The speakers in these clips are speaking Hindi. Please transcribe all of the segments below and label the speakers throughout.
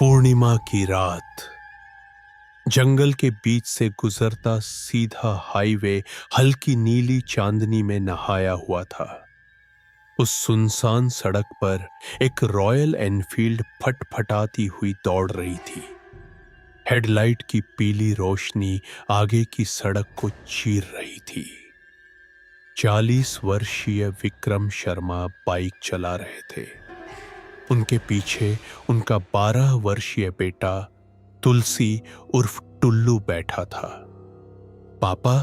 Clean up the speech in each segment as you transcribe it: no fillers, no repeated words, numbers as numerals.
Speaker 1: पूर्णिमा की रात जंगल के बीच से गुजरता सीधा हाईवे हल्की नीली चांदनी में नहाया हुआ था। उस सुनसान सड़क पर एक रॉयल एनफील्ड फटफटाती हुई दौड़ रही थी। हेडलाइट की पीली रोशनी आगे की सड़क को चीर रही थी। 40 वर्षीय विक्रम शर्मा बाइक चला रहे थे। उनके पीछे उनका 12 वर्षीय बेटा तुलसी उर्फ टुल्लू बैठा था। पापा,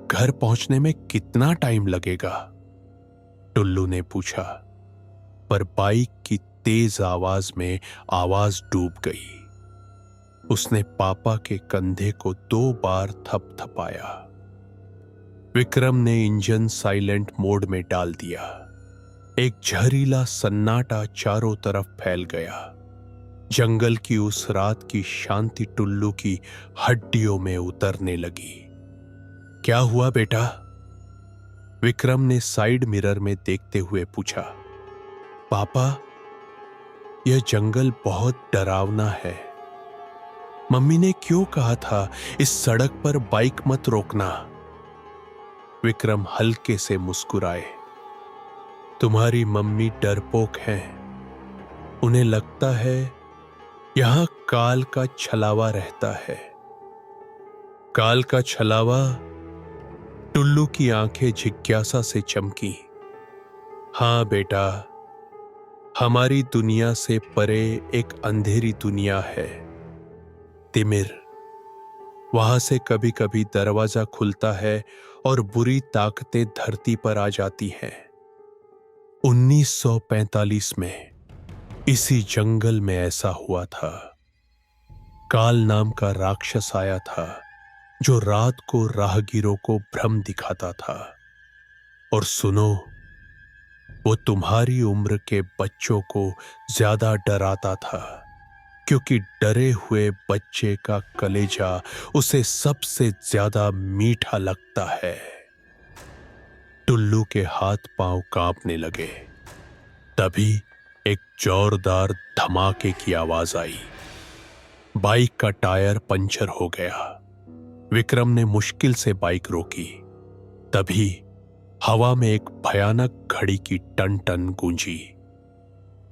Speaker 1: घर पहुंचने में कितना टाइम लगेगा? टुल्लू ने पूछा, पर बाइक की तेज आवाज में आवाज डूब गई। उसने पापा के कंधे को 2 बार थपथपाया। विक्रम ने इंजन साइलेंट मोड में डाल दिया। एक जहरीला सन्नाटा चारों तरफ फैल गया। जंगल की उस रात की शांति टुल्लू की हड्डियों में उतरने लगी। क्या हुआ बेटा? विक्रम ने साइड मिरर में देखते हुए पूछा। पापा, यह जंगल बहुत डरावना है। मम्मी ने क्यों कहा था इस सड़क पर बाइक मत रोकना? विक्रम हल्के से मुस्कुराए। तुम्हारी मम्मी डरपोक हैं। उन्हें लगता है यहां काल का छलावा रहता है। काल का छलावा? टुल्लू की आंखें जिज्ञासा से चमकी। हां बेटा, हमारी दुनिया से परे एक अंधेरी दुनिया है, तिमिर। वहां से कभी कभी दरवाजा खुलता है और बुरी ताकतें धरती पर आ जाती हैं। 1945 में इसी जंगल में ऐसा हुआ था। काल नाम का राक्षस आया था जो रात को राहगीरों को भ्रम दिखाता था। और सुनो, वो तुम्हारी उम्र के बच्चों को ज्यादा डराता था, क्योंकि डरे हुए बच्चे का कलेजा उसे सबसे ज्यादा मीठा लगता है। टुल्लू के हाथ पांव कांपने लगे। तभी एक जोरदार धमाके की आवाज आई। बाइक का टायर पंचर हो गया। विक्रम ने मुश्किल से बाइक रोकी। तभी हवा में एक भयानक घड़ी की टन टन गूंजी।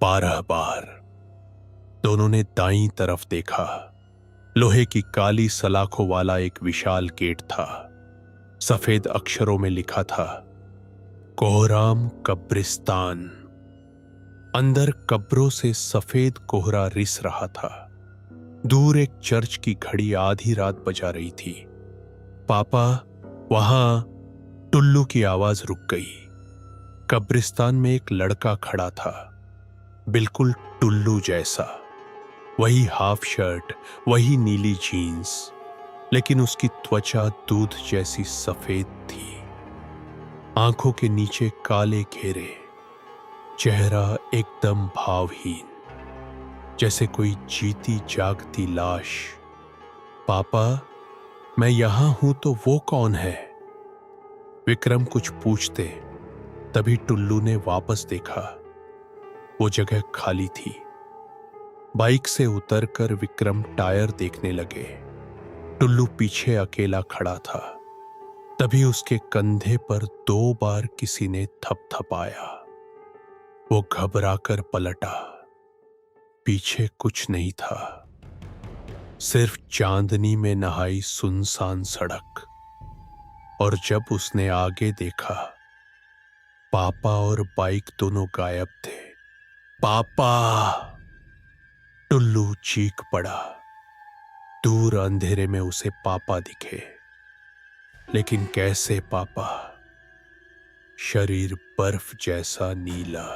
Speaker 1: 12 बार। दोनों ने दाईं तरफ देखा। लोहे की काली सलाखों वाला एक विशाल गेट था। सफेद अक्षरों में लिखा था, कोहराम कब्रिस्तान। अंदर कब्रों से सफेद कोहरा रिस रहा था। दूर एक चर्च की घड़ी आधी रात बजा रही थी। पापा, वहां। टुल्लू की आवाज रुक गई। कब्रिस्तान में एक लड़का खड़ा था, बिल्कुल टुल्लू जैसा। वही हाफ शर्ट, वही नीली जीन्स, लेकिन उसकी त्वचा दूध जैसी सफेद थी। आंखों के नीचे काले घेरे। चेहरा एकदम भावहीन, जैसे कोई जीती जागती लाश। पापा, मैं यहां हूं तो वो कौन है? विक्रम कुछ पूछते, तभी टुल्लू ने वापस देखा। वो जगह खाली थी। बाइक से उतरकर विक्रम टायर देखने लगे। टुल्लू पीछे अकेला खड़ा था। तभी उसके कंधे पर 2 बार किसी ने थपथपाया। वो घबराकर पलटा। पीछे कुछ नहीं था, सिर्फ चांदनी में नहाई सुनसान सड़क। और जब उसने आगे देखा, पापा और बाइक दोनों गायब थे। पापा! टुल्लू चीख पड़ा। दूर अंधेरे में उसे पापा दिखे, लेकिन कैसे पापा? शरीर बर्फ जैसा नीला,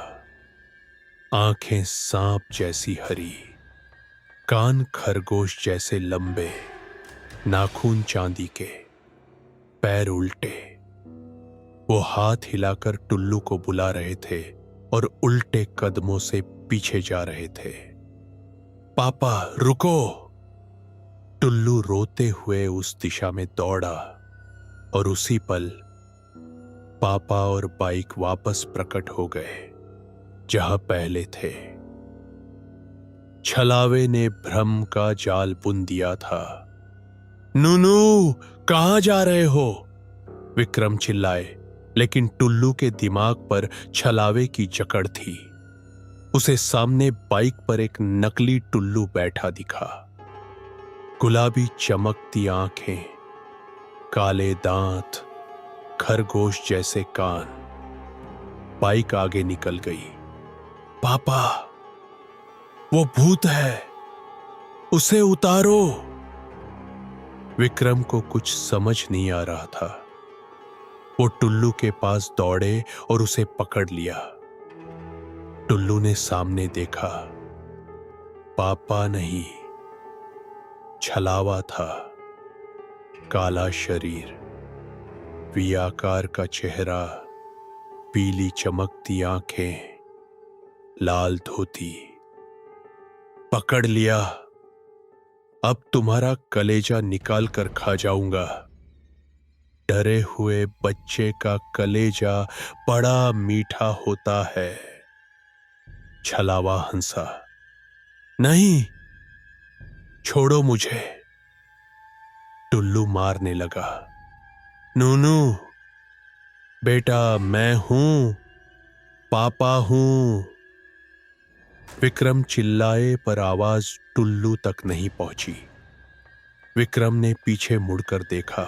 Speaker 1: आंखें सांप जैसी हरी, कान खरगोश जैसे लंबे, नाखून चांदी के, पैर उल्टे। वो हाथ हिलाकर टुल्लू को बुला रहे थे और उल्टे कदमों से पीछे जा रहे थे। पापा, रुको! टुल्लू रोते हुए उस दिशा में दौड़ा और उसी पल पापा और बाइक वापस प्रकट हो गए, जहां पहले थे। छलावे ने भ्रम का जाल बुन दिया था। नूनू, कहां जा रहे हो? विक्रम चिल्लाए, लेकिन टुल्लू के दिमाग पर छलावे की जकड़ थी। उसे सामने बाइक पर एक नकली टुल्लू बैठा दिखा। गुलाबी चमकती आंखें, काले दांत, खरगोश जैसे कान। बाइक आगे निकल गई। पापा, वो भूत है, उसे उतारो। विक्रम को कुछ समझ नहीं आ रहा था। वो टुल्लू के पास दौड़े और उसे पकड़ लिया। टुल्लू ने सामने देखा। पापा नहीं, छलावा था। काला शरीर, वी आकार का चेहरा, पीली चमकती आंखें, लाल धोती। पकड़ लिया, अब तुम्हारा कलेजा निकाल कर खा जाऊंगा। डरे हुए बच्चे का कलेजा बड़ा मीठा होता है। छलावा हंसा। नहीं, छोड़ो मुझे। टुल्लू मारने लगा। नूनू, बेटा मैं हूं, पापा हूं। विक्रम चिल्लाए पर आवाज टुल्लू तक नहीं पहुंची। विक्रम ने पीछे मुड़कर देखा।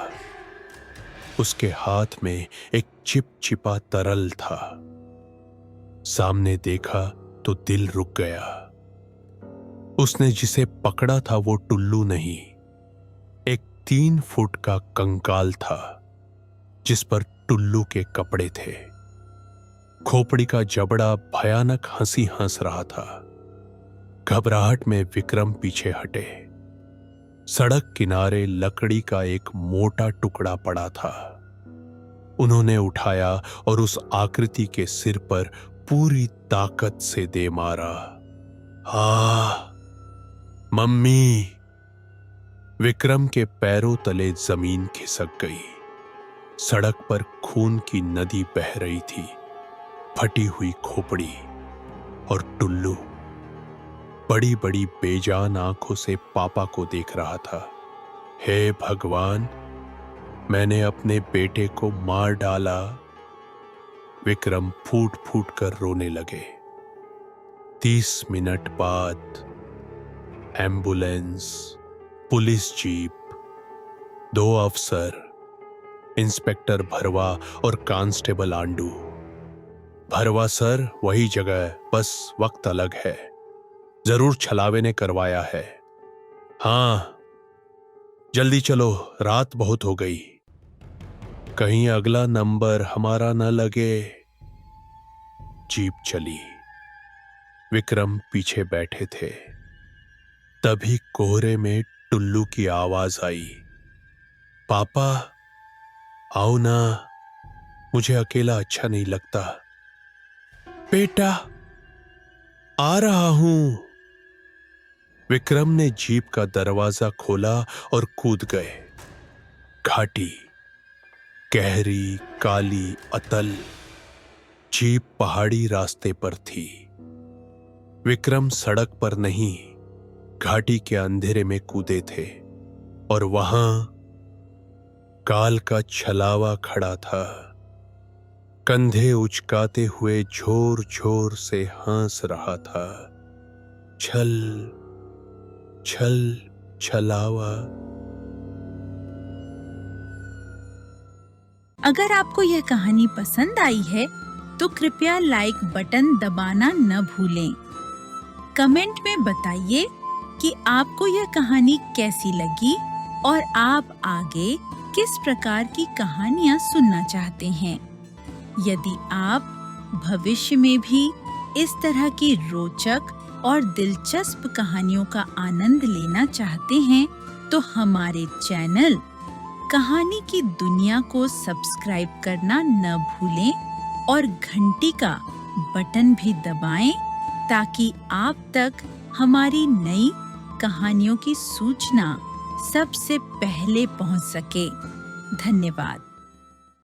Speaker 1: उसके हाथ में एक चिपचिपा तरल था। सामने देखा तो दिल रुक गया। उसने जिसे पकड़ा था वो टुल्लू नहीं, एक 3 फुट का कंकाल था जिस पर टुल्लू के कपड़े थे। खोपड़ी का जबड़ा भयानक हंसी हंस रहा था। घबराहट में विक्रम पीछे हटे। सड़क किनारे लकड़ी का एक मोटा टुकड़ा पड़ा था। उन्होंने उठाया और उस आकृति के सिर पर पूरी ताकत से दे मारा। मम्मी! विक्रम के पैरों तले जमीन खिसक गई। सड़क पर खून की नदी बह रही थी। फटी हुई खोपड़ी और टुल्लू बड़ी बड़ी बेजान आंखों से पापा को देख रहा था। हे भगवान, मैंने अपने बेटे को मार डाला। विक्रम फूट फूट कर रोने लगे। 30 मिनट बाद एम्बुलेंस, पुलिस जीप, 2 अफसर, इंस्पेक्टर भरवा और कांस्टेबल आंडू। भरवा सर, वही जगह, बस वक्त अलग है। जरूर छलावे ने करवाया है। हाँ, जल्दी चलो, रात बहुत हो गई। कहीं अगला नंबर हमारा न लगे। जीप चली। विक्रम पीछे बैठे थे। तभी कोहरे में टुल्लू की आवाज आई। पापा, आओ ना, मुझे अकेला अच्छा नहीं लगता। बेटा, आ रहा हूं। विक्रम ने जीप का दरवाजा खोला और कूद गए। घाटी, गहरी, काली, अतल। जीप पहाड़ी रास्ते पर थी। विक्रम सड़क पर नहीं, घाटी के अंधेरे में कूदे थे और वहां काल का छलावा खड़ा था। कंधे उचकाते हुए झोर झोर से हंस रहा था। छल छल छलावा।
Speaker 2: अगर आपको यह कहानी पसंद आई है तो कृपया लाइक बटन दबाना न भूलें। कमेंट में बताइए कि आपको यह कहानी कैसी लगी और आप आगे किस प्रकार की कहानियां सुनना चाहते हैं। यदि आप भविष्य में भी इस तरह की रोचक और दिलचस्प कहानियों का आनंद लेना चाहते हैं तो हमारे चैनल कहानी की दुनिया को सब्सक्राइब करना न भूलें और घंटी का बटन भी दबाएं ताकि आप तक हमारी नई कहानियों की सूचना सबसे पहले पहुंच सके। धन्यवाद।